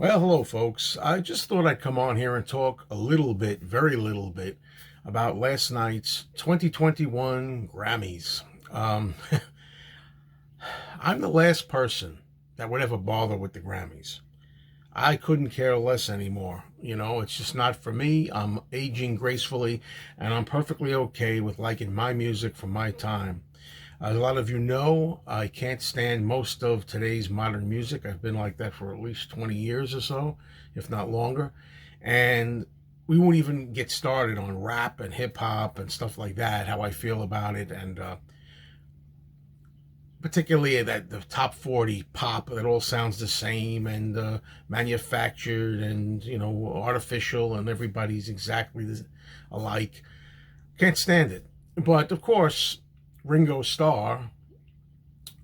Well, hello, folks. I just thought I'd come on here and talk a little bit, very little bit, about last night's 2021 Grammys. Um, I'm the last person that would ever bother with the Grammys. I couldn't care less anymore. It's just not for me. I'm aging gracefully, and I'm perfectly okay with liking my music from my time. As a lot of you know, I can't stand most of today's modern music. I've been like that for at least 20 years or so, if not longer. And we won't even get started on rap and hip hop and stuff like that, how I feel about it. And particularly that the top 40 pop that all sounds the same and manufactured and, artificial, and everybody's exactly alike. Can't stand it. But of course, Ringo Starr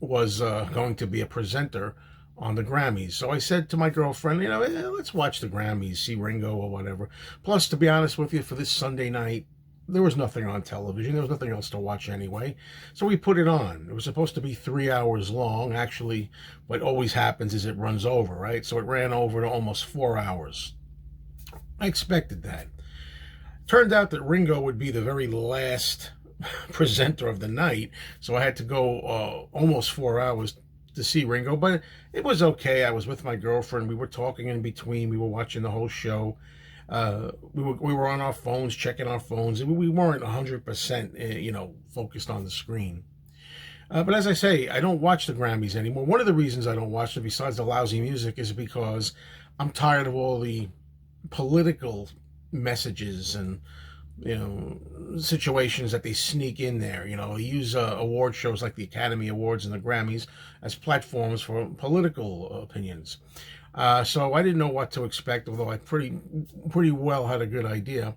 was going to be a presenter on the Grammys. So I said to my girlfriend, let's watch the Grammys, see Ringo or whatever. Plus, to be honest with you, for this Sunday night, there was nothing on television. There was nothing else to watch anyway. So we put it on. It was supposed to be 3 hours long. Actually, what always happens is it runs over, right? So it ran over to almost 4 hours. I expected that. Turned out that Ringo would be the very last presenter of the night, so I had to go almost 4 hours to see Ringo, but it was okay. I was with my girlfriend. We were talking in between. We were watching the whole show. We were on our phones, checking our phones, and we weren't 100%, focused on the screen. But as I say, I don't watch the Grammys anymore. One of the reasons I don't watch it, besides the lousy music, is because I'm tired of all the political messages and situations that they sneak in there. They use award shows like the Academy Awards and the Grammys as platforms for political opinions. So I didn't know what to expect, although I pretty well had a good idea.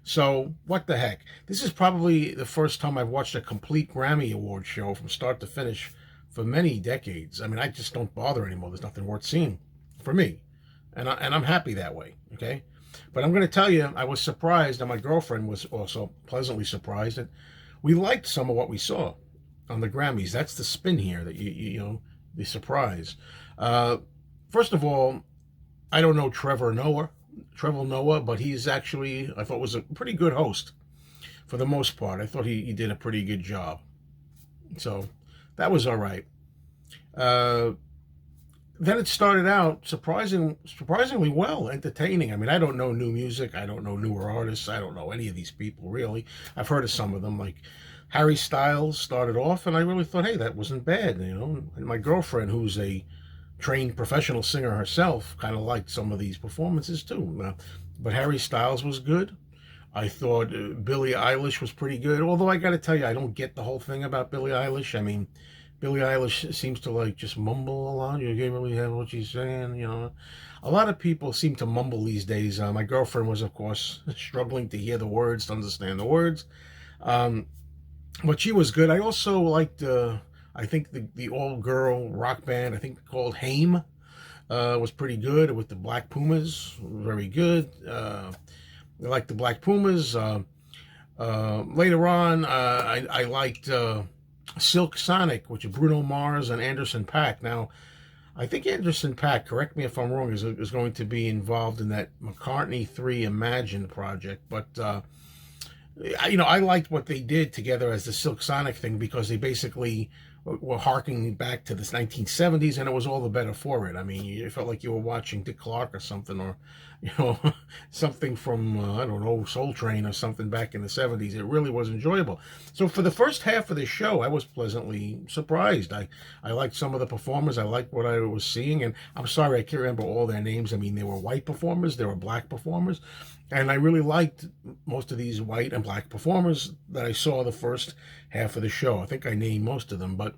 So what the heck? This is probably the first time I've watched a complete Grammy Award show from start to finish for many decades. I mean, I just don't bother anymore. There's nothing worth seeing for me, and I'm happy that way. Okay. But I'm going to tell you, I was surprised, and my girlfriend was also pleasantly surprised that we liked some of what we saw on the Grammys. That's the spin here, that the surprise. First of all, I don't know Trevor Noah, but he's actually, I thought, was a pretty good host for the most part. I thought he did a pretty good job. So that was all right. Then it started out surprisingly well, entertaining. I mean, I don't know new music. I don't know newer artists. I don't know any of these people, really. I've heard of some of them, like Harry Styles started off, and I really thought, hey, that wasn't bad, And my girlfriend, who's a trained professional singer herself, kind of liked some of these performances, too. But Harry Styles was good. I thought Billie Eilish was pretty good, although I got to tell you, I don't get the whole thing about Billie Eilish. I mean, Billie Eilish seems to just mumble a lot. You can't really have what she's saying, A lot of people seem to mumble these days. My girlfriend was, of course, struggling to hear the words, to understand the words. But she was good. I also liked, I think the all-girl rock band, I think called Haim, was pretty good, with the Black Pumas. Very good. I liked the Black Pumas. Later on, I liked Silk Sonic, which is Bruno Mars and Anderson .Paak. Now, I think Anderson .Paak, correct me if I'm wrong, is going to be involved in that McCartney 3 Imagine project. But, I liked what they did together as the Silk Sonic thing, because they basically were harking back to the 1970s, and it was all the better for it. I mean, you felt like you were watching Dick Clark or something, or, something from, I don't know, Soul Train or something back in the 70s. It really was enjoyable. So for the first half of the show, I was pleasantly surprised. I liked some of the performers. I liked what I was seeing, and I'm sorry, I can't remember all their names. I mean, they were white performers, they were black performers, and I really liked most of these white and black performers that I saw the first half of the show. I think I named most of them, but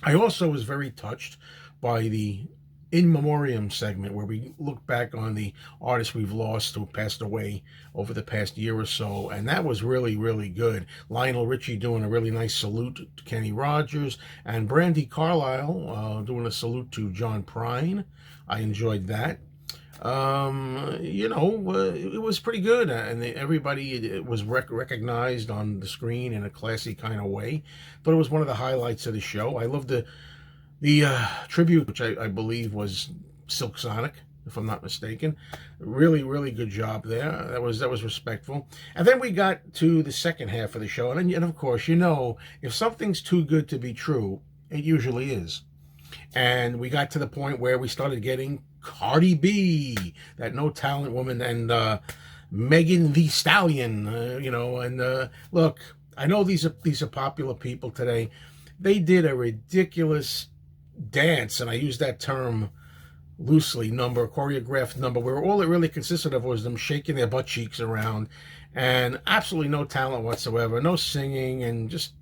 I also was very touched by the In Memoriam segment, where we look back on the artists we've lost who passed away over the past year or so, and that was really, really good. Lionel Richie doing a really nice salute to Kenny Rogers, and Brandi Carlile doing a salute to John Prine. I enjoyed that. It was pretty good, and everybody was recognized on the screen in a classy kind of way. But it was one of the highlights of the show. I loved the tribute, which I believe was Silk Sonic. if I'm not mistaken. Really, really good job there. That was respectful. And then we got to the second half of the show, and of course, if something's too good to be true, it usually is. And we got to the point where we started getting Cardi B, that no talent woman, and Megan Thee Stallion. And look, I know these are popular people today. They did a ridiculous dance, and I use that term loosely, choreographed number, where all it really consisted of was them shaking their butt cheeks around, and absolutely no talent whatsoever, no singing, and just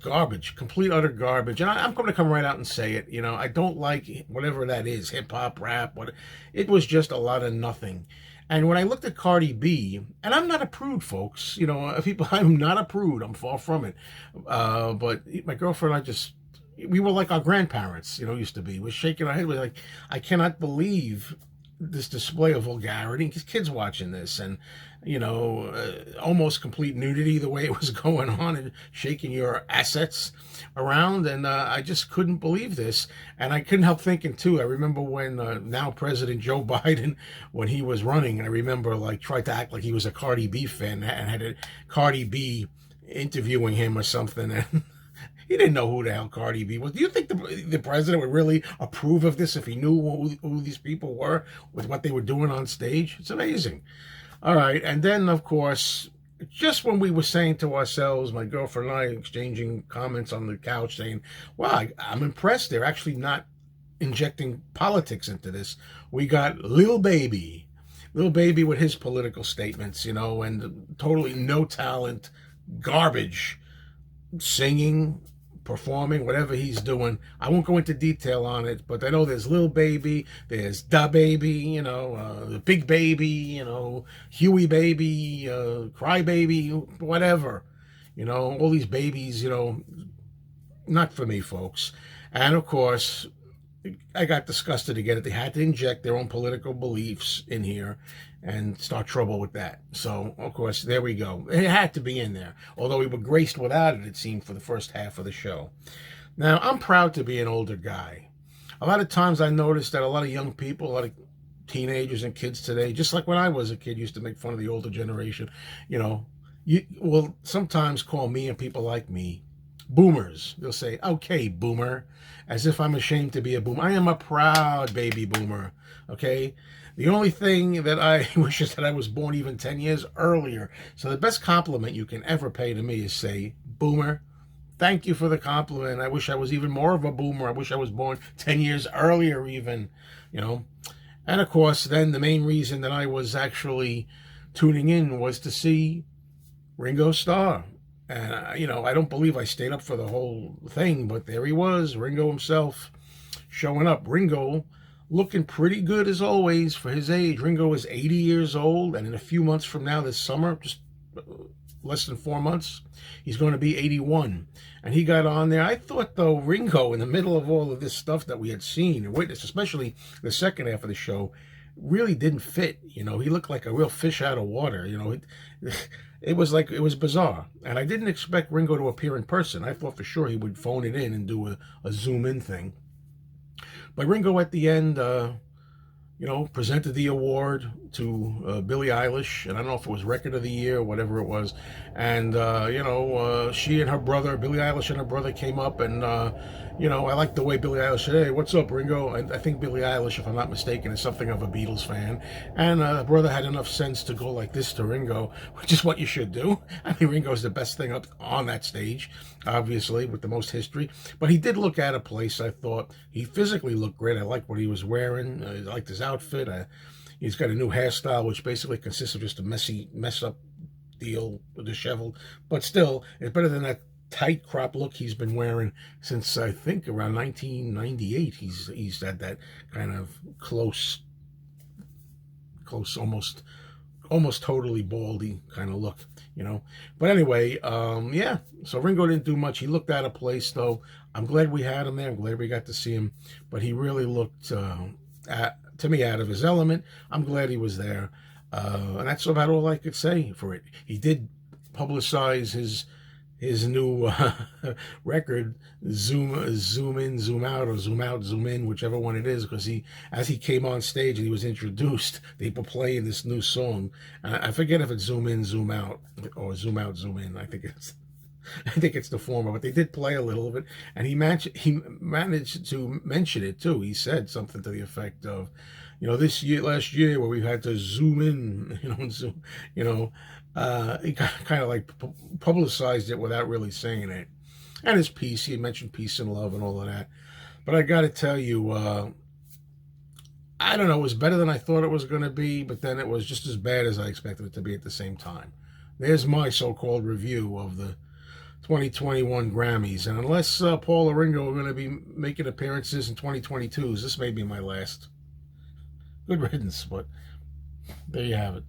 garbage, complete utter garbage. And I'm going to come right out and say it. I don't like whatever that is, hip hop, rap. It was just a lot of nothing. And when I looked at Cardi B, and I'm not a prude, folks. I'm not a prude. I'm far from it. But my girlfriend and we were like our grandparents, used to be. We're shaking our head. We're like, I cannot believe this display of vulgarity. Kids watching this, and almost complete nudity the way it was going on, and shaking your assets around. And I just couldn't believe this. And I couldn't help thinking too. I remember when now President Joe Biden, when he was running, I remember tried to act like he was a Cardi B fan and had a Cardi B interviewing him or something. And he didn't know who the hell Cardi B was. Do you think the president would really approve of this if he knew who these people were with what they were doing on stage? It's amazing. All right. And then, of course, just when we were saying to ourselves, my girlfriend and I exchanging comments on the couch saying, wow, I'm impressed. They're actually not injecting politics into this. We got Lil Baby with his political statements, and totally no talent, garbage, singing, performing, whatever he's doing. I won't go into detail on it, but I know there's Lil Baby, there's Da Baby, the Big Baby, Huey Baby, Cry Baby, whatever. All these babies, not for me, folks. And of course, I got disgusted again. They had to inject their own political beliefs in here and start trouble with that. So, of course, there we go. It had to be in there, although we were graced without it, it seemed, for the first half of the show. Now, I'm proud to be an older guy. A lot of times I noticed that a lot of young people, a lot of teenagers and kids today, just like when I was a kid, used to make fun of the older generation. You will sometimes call me and people like me boomers. They'll say, okay, boomer, as if I'm ashamed to be a boomer. I am a proud baby boomer, okay? The only thing that I wish is that I was born even 10 years earlier. So the best compliment you can ever pay to me is say, boomer, thank you for the compliment. I wish I was even more of a boomer. I wish I was born 10 years earlier even, And of course, then the main reason that I was actually tuning in was to see Ringo Starr. And, I don't believe I stayed up for the whole thing, but there he was, Ringo himself, showing up. Ringo looking pretty good as always for his age. Ringo is 80 years old, and in a few months from now, this summer, just less than 4 months, he's going to be 81. And he got on there. I thought, though, Ringo, in the middle of all of this stuff that we had seen and witnessed, especially the second half of the show, really didn't fit. He looked like a real fish out of water. It was bizarre. And I didn't expect Ringo to appear in person. I thought for sure he would phone it in and do a zoom in thing. But Ringo at the end, presented the award to Billie Eilish, and I don't know if it was Record of the Year or whatever it was. And, she and her brother, Billie Eilish and her brother, came up, and, I like the way Billie Eilish said, hey, what's up, Ringo? And I think Billie Eilish, if I'm not mistaken, is something of a Beatles fan. And the brother had enough sense to go like this to Ringo, which is what you should do. I mean, Ringo's the best thing up on that stage, obviously, with the most history. But he did look out of place, I thought. He physically looked great. I liked what he was wearing. I liked his outfit. He's got a new hairstyle, which basically consists of just a mess up deal, disheveled. But still, it's better than that tight crop look he's been wearing since, I think, around 1998. He's had that kind of close, almost totally baldy kind of look, But anyway, yeah. So Ringo didn't do much. He looked out of place, though. I'm glad we had him there. I'm glad we got to see him. But he really looked, to me, out of his element. I'm glad he was there. And that's about all I could say for it. He did publicize his new record, zoom in, zoom out, or zoom out, zoom in, whichever one it is, because as he came on stage and he was introduced, they were playing this new song. I forget if it's zoom in, zoom out, or zoom out, zoom in. I think it's the former, but they did play a little of it, and he managed to mention it too. He said something to the effect of, this year, last year, where we had to zoom in, and zoom, he kind of like publicized it without really saying it. And his peace, he mentioned peace and love and all of that. But I got to tell you, I don't know, it was better than I thought it was going to be, but then it was just as bad as I expected it to be at the same time. There's my so-called review of the 2021 Grammys. And unless Paul or Ringo are going to be making appearances in 2022s, this may be my last. Good riddance, but there you have it.